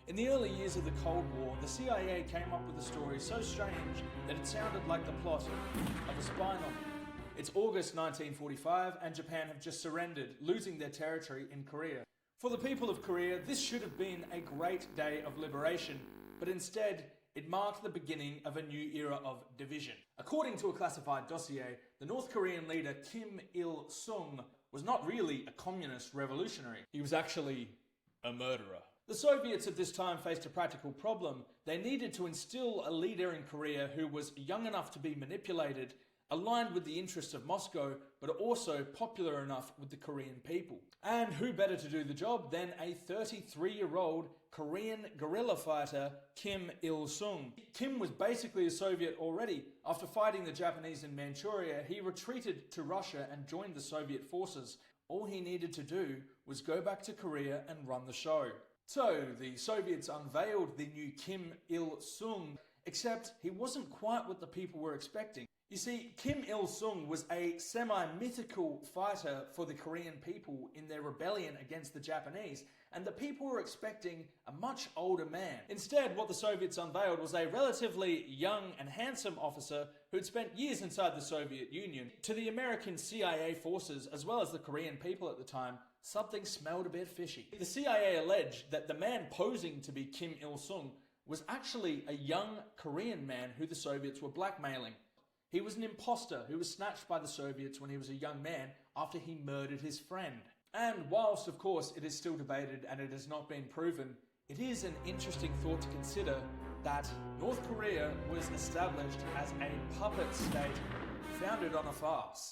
In the early years of the Cold War, the CIA came up with a story so strange that it sounded like the plot of a spy novel. It's August 1945 and Japan have just surrendered, losing their territory in Korea. For the people of Korea, this should have been a great day of liberation, but instead, it marked the beginning of a new era of division. According to a classified dossier, the North Korean leader Kim Il-sung was not really a communist revolutionary. He was actually a murderer. The Soviets at this time faced a practical problem. They needed to instill a leader in Korea who was young enough to be manipulated, aligned with the interests of Moscow, but also popular enough with the Korean people. And who better to do the job than a 33-year-old Korean guerrilla fighter, Kim Il-sung. Kim was basically a Soviet already. After fighting the Japanese in Manchuria, he retreated to Russia and joined the Soviet forces. All he needed to do was go back to Korea and run the show. So, the Soviets unveiled the new Kim Il-sung, except he wasn't quite what the people were expecting. You see, Kim Il-sung was a semi-mythical fighter for the Korean people in their rebellion against the Japanese, and the people were expecting a much older man. Instead, what the Soviets unveiled was a relatively young and handsome officer who'd spent years inside the Soviet Union. To the American CIA forces, as well as the Korean people at the time, something smelled a bit fishy. The CIA alleged that the man posing to be Kim Il-sung was actually a young Korean man who the Soviets were blackmailing. He was an imposter who was snatched by the Soviets when he was a young man after he murdered his friend. And whilst, of course, it is still debated and it has not been proven, it is an interesting thought to consider that North Korea was established as a puppet state founded on a farce.